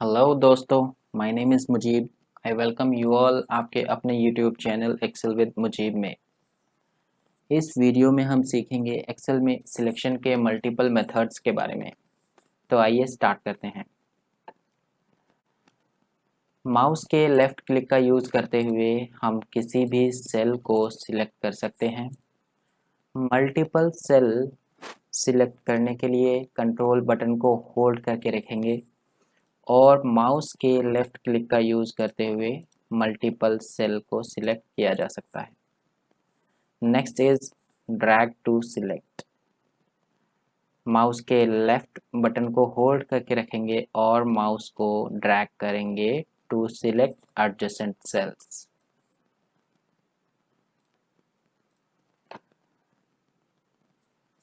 Hello दोस्तों, my name is Mujeeb. I welcome you all आपके अपने YouTube channel Excel with Mujeeb में। इस वीडियो में हम सीखेंगे एक्सेल में सिलेक्शन के मल्टीपल मेथड्स के बारे में। तो आइए स्टार्ट करते हैं। माउस के लेफ़्ट क्लिक का यूज़ करते हुए हम किसी भी सेल को सिलेक्ट कर सकते हैं। मल्टीपल सेल सिलेक्ट करने के लिए कंट्रोल बटन को होल्ड करके रखेंगे और माउस के लेफ़्ट क्लिक का यूज़ करते हुए मल्टीपल सेल को सिलेक्ट किया जा सकता है। Next is drag to select. Mouse के लेफ़्ट बटन को होल्ड करके रखेंगे और माउस को ड्रैग करेंगे to select adjacent cells.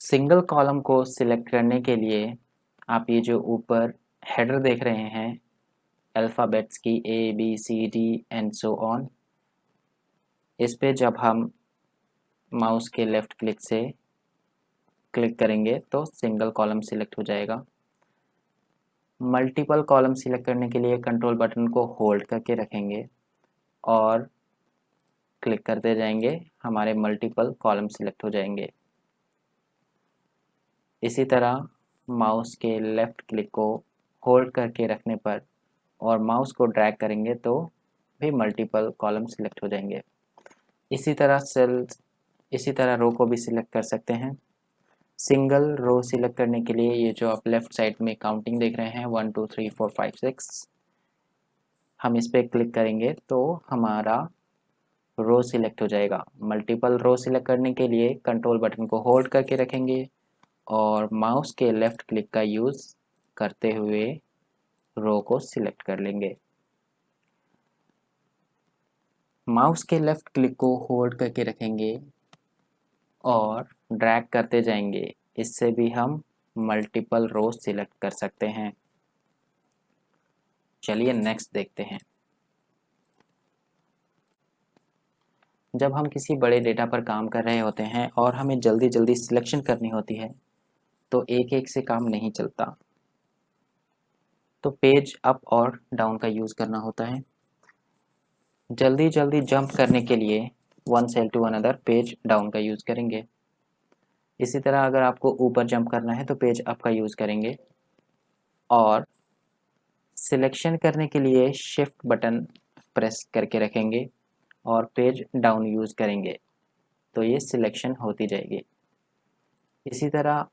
Single column को सिलेक्ट करने के लिए आप ये जो ऊपर हेडर देख रहे हैं अल्फ़ाबेट्स की A B C D and so on, इस पे जब हम माउस के लेफ़्ट क्लिक से क्लिक करेंगे तो सिंगल कॉलम सिलेक्ट हो जाएगा। मल्टीपल कॉलम सिलेक्ट करने के लिए कंट्रोल बटन को होल्ड करके रखेंगे और क्लिक करते जाएंगे, हमारे मल्टीपल कॉलम सिलेक्ट हो जाएंगे। इसी तरह माउस के लेफ़्ट क्लिक को होल्ड करके रखने पर और माउस को ड्रैग करेंगे तो भी मल्टीपल कॉलम सिलेक्ट हो जाएंगे। इसी तरह रो को भी सिलेक्ट कर सकते हैं। सिंगल रो सिलेक्ट करने के लिए ये जो आप लेफ़्ट साइड में काउंटिंग देख रहे हैं 1 2 3 4 5 6, हम इस पर क्लिक करेंगे तो हमारा रो सिलेक्ट हो जाएगा। मल्टीपल रो सिलेक्ट करने के लिए कंट्रोल बटन को होल्ड करके रखेंगे और माउस के लेफ़्ट क्लिक का यूज़ करते हुए रो को सिलेक्ट कर लेंगे। माउस के लेफ़्ट क्लिक को होल्ड करके रखेंगे और ड्रैग करते जाएंगे, इससे भी हम मल्टीपल रो सिलेक्ट कर सकते हैं। चलिए नेक्स्ट देखते हैं। जब हम किसी बड़े डेटा पर काम कर रहे होते हैं और हमें जल्दी जल्दी सिलेक्शन करनी होती है तो एक एक से काम नहीं चलता, तो पेज अप और डाउन का यूज़ करना होता है। जल्दी जल्दी जंप करने के लिए one cell to another page down का यूज़ करेंगे। इसी तरह अगर आपको ऊपर जंप करना है तो पेज अप का यूज़ करेंगे और सिलेक्शन करने के लिए शिफ्ट बटन प्रेस करके रखेंगे और पेज डाउन यूज़ करेंगे तो ये सिलेक्शन होती जाएगी। इसी तरह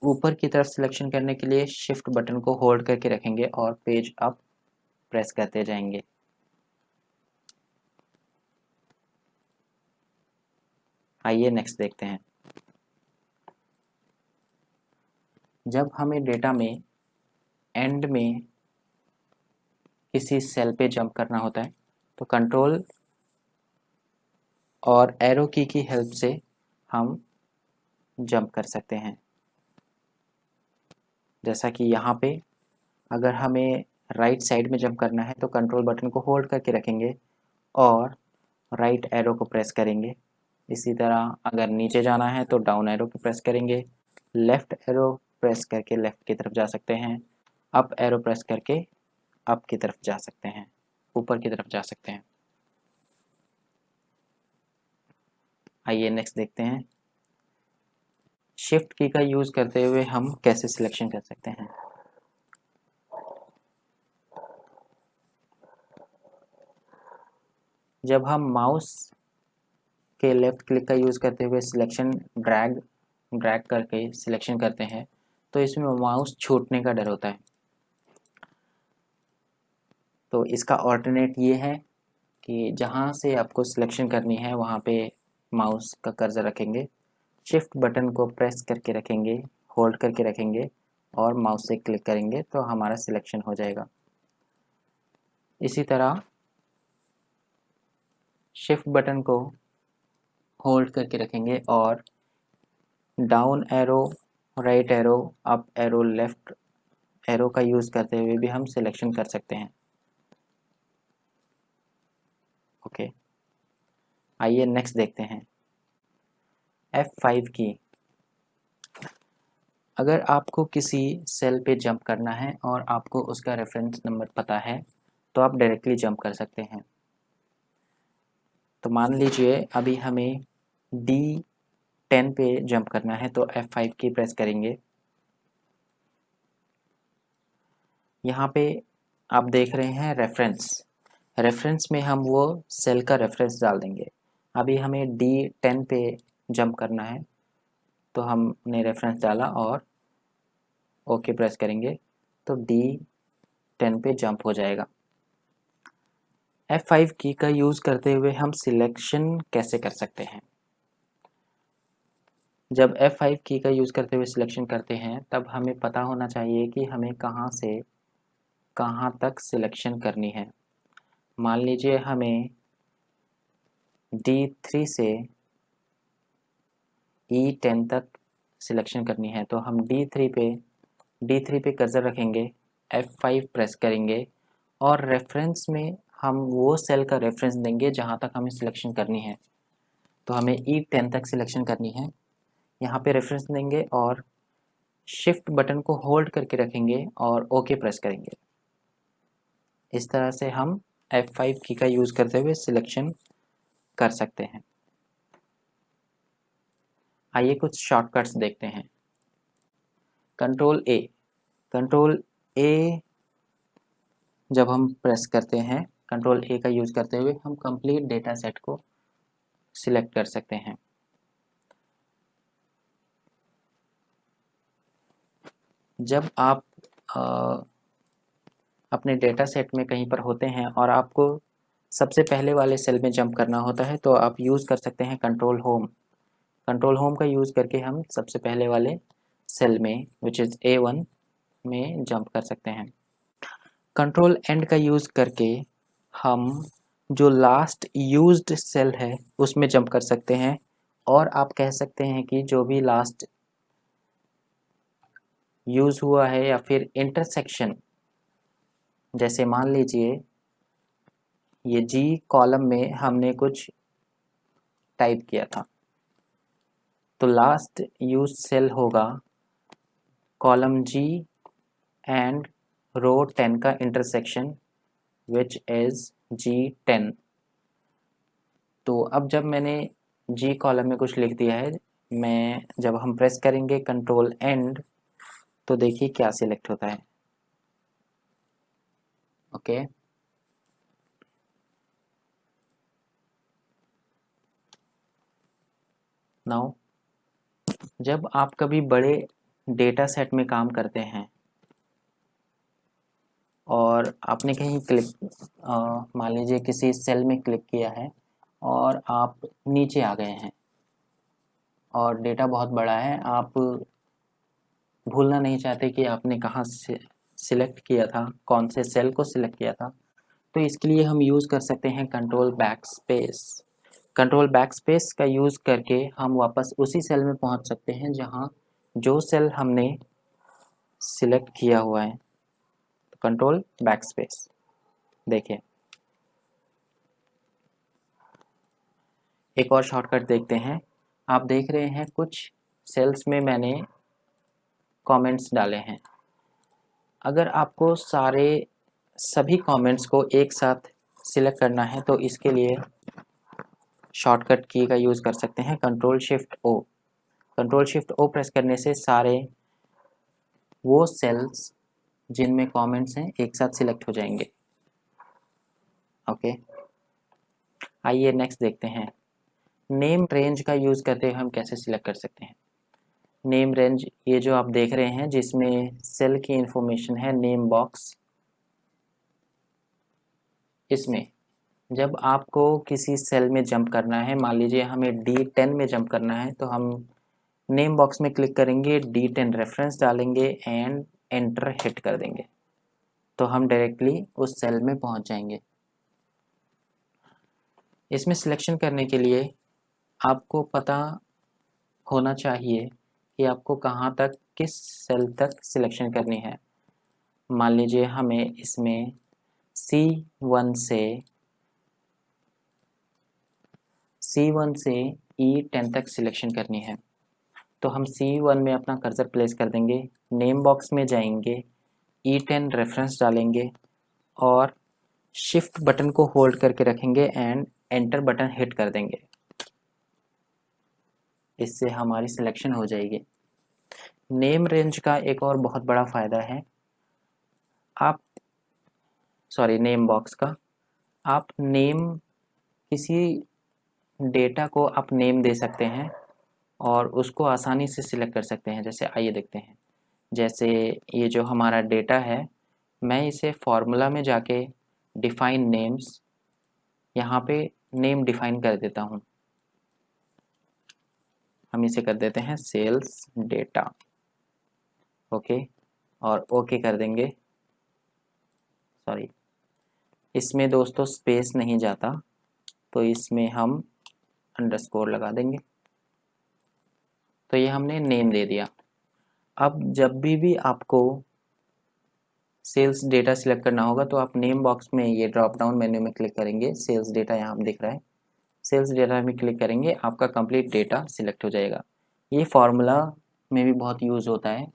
ऊपर की तरफ सिलेक्शन करने के लिए शिफ्ट बटन को होल्ड करके रखेंगे और पेज अप प्रेस करते जाएंगे। आइए नेक्स्ट देखते हैं। जब हमें डेटा में एंड में किसी सेल पे जंप करना होता है तो कंट्रोल और एरो की हेल्प से हम जंप कर सकते हैं। जैसा कि यहाँ पे अगर हमें राइट साइड में जंप करना है तो कंट्रोल बटन को होल्ड करके रखेंगे और राइट एरो को प्रेस करेंगे। इसी तरह अगर नीचे जाना है तो डाउन एरो को प्रेस करेंगे, लेफ़्ट एरो प्रेस करके लेफ़्ट की तरफ जा सकते हैं, अप एरो प्रेस करके अप की तरफ जा सकते हैं, ऊपर की तरफ जा सकते हैं। आइए नेक्स्ट देखते हैं। शिफ्ट की का यूज़ करते हुए हम कैसे सिलेक्शन कर सकते हैं। जब हम माउस के लेफ़्ट क्लिक का यूज़ करते हुए सिलेक्शन ड्रैग करके सिलेक्शन करते हैं तो इसमें माउस छूटने का डर होता है। तो इसका ऑल्टरनेट ये है कि जहाँ से आपको सिलेक्शन करनी है वहाँ पे माउस का कर्सर रखेंगे, शिफ्ट बटन को प्रेस करके रखेंगे, होल्ड करके रखेंगे और माउस से क्लिक करेंगे तो हमारा सिलेक्शन हो जाएगा। इसी तरह शिफ्ट बटन को होल्ड करके रखेंगे और down arrow, right arrow, up arrow, left arrow का यूज़ करते हुए भी हम सिलेक्शन कर सकते हैं। ओके, आइए नेक्स्ट देखते हैं। F5 की अगर आपको किसी सेल पे जंप करना है और आपको उसका रेफरेंस नंबर पता है तो आप डायरेक्टली जंप कर सकते हैं। तो मान लीजिए अभी हमें D10 पे जंप करना है तो F5 की प्रेस करेंगे। यहाँ पे आप देख रहे हैं रेफरेंस में हम वो सेल का रेफरेंस डाल देंगे। अभी हमें D10 पे जंप करना है तो हमने रेफरेंस डाला और ओके प्रेस करेंगे तो D10 पे जंप हो जाएगा। F5 की का यूज़ करते हुए हम सिलेक्शन कैसे कर सकते हैं? जब F5 की का यूज़ करते हुए सिलेक्शन करते हैं तब हमें पता होना चाहिए कि हमें कहाँ से कहाँ तक सिलेक्शन करनी है। मान लीजिए हमें D3 से E10 तक सिलेक्शन करनी है तो हम D3 पे कर्सर रखेंगे, F5 प्रेस करेंगे और रेफरेंस में हम वो सेल का रेफरेंस देंगे जहाँ तक हमें सिलेक्शन करनी है। तो हमें E10 तक सिलेक्शन करनी है, यहाँ पे रेफरेंस देंगे और शिफ्ट बटन को होल्ड करके रखेंगे और ओके प्रेस करेंगे। इस तरह से हम F5 की का यूज़ करते हुए सिलेक्शन कर सकते हैं। आइए कुछ शॉर्टकट्स देखते हैं। कंट्रोल ए जब हम प्रेस करते हैं, कंट्रोल ए का यूज़ करते हुए हम कंप्लीट डेटा सेट को सिलेक्ट कर सकते हैं। जब आप अपने डेटा सेट में कहीं पर होते हैं और आपको सबसे पहले वाले सेल में जंप करना होता है तो आप यूज़ कर सकते हैं कंट्रोल होम का यूज़ करके हम सबसे पहले वाले सेल में विच इज़ A1 में जंप कर सकते हैं। कंट्रोल एंड का यूज़ करके हम जो लास्ट यूज्ड सेल है उसमें जंप कर सकते हैं और आप कह सकते हैं कि जो भी लास्ट यूज़ हुआ है या फिर इंटरसेक्शन, जैसे मान लीजिए ये G कॉलम में हमने कुछ टाइप किया था तो लास्ट यूज सेल होगा कॉलम G एंड रो 10 का इंटरसेक्शन विच इज G10। तो अब जब मैंने G कॉलम में कुछ लिख दिया है, मैं जब हम प्रेस करेंगे कंट्रोल एंड तो देखिए क्या सिलेक्ट होता है। ओके नाउ जब आप कभी बड़े डेटा सेट में काम करते हैं और आपने कहीं मान लीजिए किसी सेल में क्लिक किया है और आप नीचे आ गए हैं और डेटा बहुत बड़ा है, आप भूलना नहीं चाहते कि आपने कहाँ से सिलेक्ट किया था, कौन से सेल को सिलेक्ट किया था। तो इसके लिए हम यूज़ कर सकते हैं कंट्रोल बैक स्पेस का यूज़ करके हम वापस उसी सेल में पहुंच सकते हैं जहां जो सेल हमने सिलेक्ट किया हुआ है। तो कंट्रोल बैक स्पेस देखिए। एक और शॉर्टकट देखते हैं। आप देख रहे हैं कुछ सेल्स में मैंने कमेंट्स डाले हैं। अगर आपको सभी कमेंट्स को एक साथ सिलेक्ट करना है तो इसके लिए शॉर्टकट की का यूज़ कर सकते हैं कंट्रोल शिफ्ट ओ प्रेस करने से सारे वो सेल्स जिनमें कमेंट्स हैं एक साथ सिलेक्ट हो जाएंगे। ओके आइए नेक्स्ट देखते हैं। नेम रेंज का यूज़ करते हुए हम कैसे सिलेक्ट कर सकते हैं। नेम रेंज ये जो आप देख रहे हैं जिसमें सेल की इंफॉर्मेशन है नेम बॉक्स, इसमें जब आपको किसी सेल में जंप करना है, मान लीजिए हमें D10 में जंप करना है तो हम नेम बॉक्स में क्लिक करेंगे, D10 रेफरेंस डालेंगे एंड एंटर हिट कर देंगे तो हम डायरेक्टली उस सेल में पहुंच जाएंगे। इसमें सिलेक्शन करने के लिए आपको पता होना चाहिए कि आपको कहाँ तक किस सेल तक सिलेक्शन करनी है। मान लीजिए हमें इसमें C1 से E10 तक सिलेक्शन करनी है तो हम C1 में अपना कर्सर प्लेस कर देंगे, नेम बॉक्स में जाएंगे, E10 रेफरेंस डालेंगे और शिफ्ट बटन को होल्ड करके रखेंगे एंड एंटर बटन हिट कर देंगे। इससे हमारी सिलेक्शन हो जाएगी। नेम रेंज का एक और बहुत बड़ा फ़ायदा है, नेम बॉक्स का, आप नेम किसी डेटा को आप नेम दे सकते हैं और उसको आसानी से सिलेक्ट कर सकते हैं। जैसे आइए देखते हैं, जैसे ये जो हमारा डेटा है, मैं इसे फॉर्मूला में जाके डिफाइन नेम्स, यहाँ पे नेम डिफाइन कर देता हूँ। हम इसे कर देते हैं सेल्स डेटा, ओके, और ओके कर देंगे। इसमें दोस्तों स्पेस नहीं जाता, तो इसमें हम अंडरस्कोर लगा देंगे। तो ये हमने नेम दे दिया। अब जब भी आपको सेल्स डेटा सिलेक्ट करना होगा तो आप नेम बॉक्स में ये ड्रॉप डाउन मेन्यू में क्लिक करेंगे, सेल्स डेटा यहाँ दिख रहा है, सेल्स डेटा में क्लिक करेंगे, आपका कंप्लीट डेटा सिलेक्ट हो जाएगा। ये फॉर्मूला में भी बहुत यूज़ होता है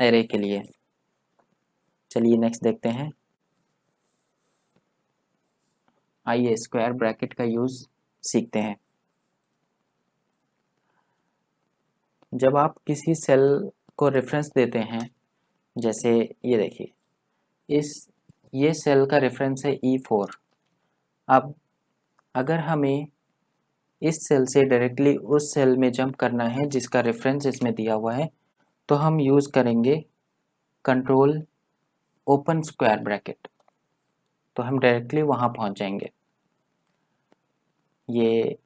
एरे के लिए। चलिए नेक्स्ट देखते हैं। आइए स्क्वायर ब्रैकेट का यूज़ सीखते हैं। जब आप किसी सेल को रेफरेंस देते हैं, जैसे ये देखिए, ये सेल का रेफरेंस है E4। अब अगर हमें इस सेल से डायरेक्टली उस सेल में जंप करना है जिसका रेफरेंस इसमें दिया हुआ है, तो हम यूज़ करेंगे कंट्रोल ओपन स्क्वायर ब्रैकेट, तो हम डायरेक्टली वहाँ पहुँच जाएंगे। ये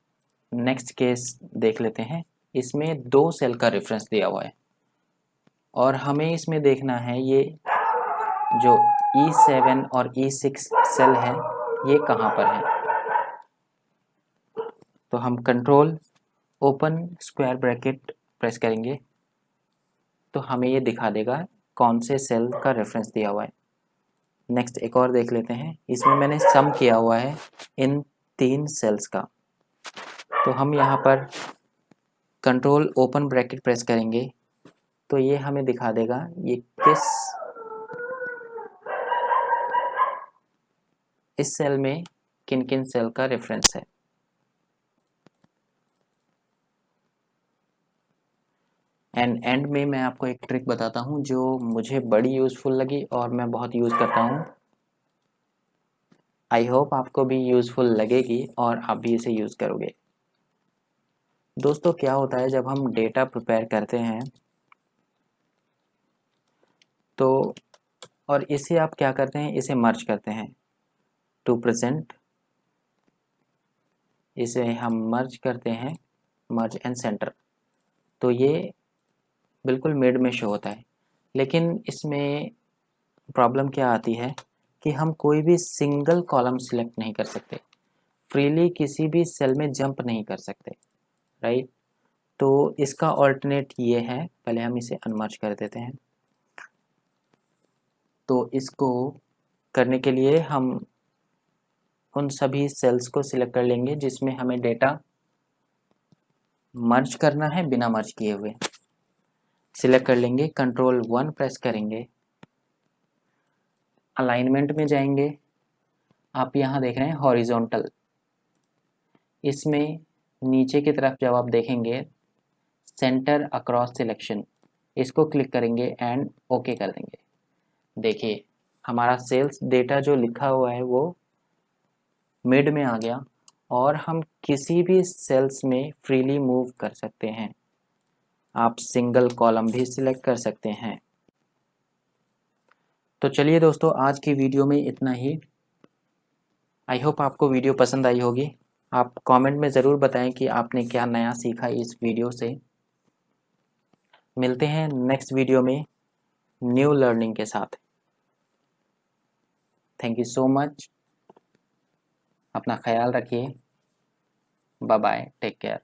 नेक्स्ट केस देख लेते हैं। इसमें 2 सेल का रेफरेंस दिया हुआ है और हमें इसमें देखना है ये जो E7 और E6 सेल है ये कहाँ पर है। तो हम control open square bracket press करेंगे तो हमें ये दिखा देगा कौन से सेल का रेफरेंस दिया हुआ है। नेक्स्ट एक और देख लेते हैं। इसमें मैंने सम किया हुआ है इन 3 सेल्स का, तो हम यहाँ पर कंट्रोल ओपन ब्रैकेट प्रेस करेंगे तो ये हमें दिखा देगा ये इस सेल में किन किन सेल का रेफरेंस है। एंड में मैं आपको एक ट्रिक बताता हूँ जो मुझे बड़ी यूज़फुल लगी और मैं बहुत यूज़ करता हूँ। आई होप आपको भी यूज़फुल लगेगी और आप भी इसे यूज़ करोगे। दोस्तों क्या होता है जब हम डेटा प्रिपेयर करते हैं तो, और इसे आप क्या करते हैं, इसे मर्ज करते हैं टू प्रेजेंट, इसे हम मर्ज करते हैं, मर्ज एंड सेंटर, तो ये बिल्कुल मिड में शो होता है। लेकिन इसमें प्रॉब्लम क्या आती है कि हम कोई भी सिंगल कॉलम सिलेक्ट नहीं कर सकते, फ्रीली किसी भी सेल में जंप नहीं कर सकते, राइट। तो इसका ऑल्टरनेट ये है, पहले हम इसे अनमर्ज कर देते हैं। तो इसको करने के लिए हम उन सभी सेल्स को सिलेक्ट कर लेंगे जिसमें हमें डेटा मर्ज करना है बिना मर्ज किए हुए। सिलेक्ट कर लेंगे, कंट्रोल 1 प्रेस करेंगे, अलाइनमेंट में जाएंगे। आप यहाँ देख रहे हैं हॉरिजॉन्टल, इसमें नीचे की तरफ जब आप देखेंगे सेंटर अक्रॉस सिलेक्शन, इसको क्लिक करेंगे एंड ओके कर देंगे। देखिए हमारा सेल्स डेटा जो लिखा हुआ है वो मिड में आ गया और हम किसी भी सेल्स में फ्रीली मूव कर सकते हैं। आप सिंगल कॉलम भी सिलेक्ट कर सकते हैं। तो चलिए दोस्तों, आज की वीडियो में इतना ही। आई होप आपको वीडियो पसंद आई होगी। आप कमेंट में ज़रूर बताएं कि आपने क्या नया सीखा इस वीडियो से। मिलते हैं नेक्स्ट वीडियो में न्यू लर्निंग के साथ। Thank you so much. अपना ख्याल रखिए। Bye bye, take care.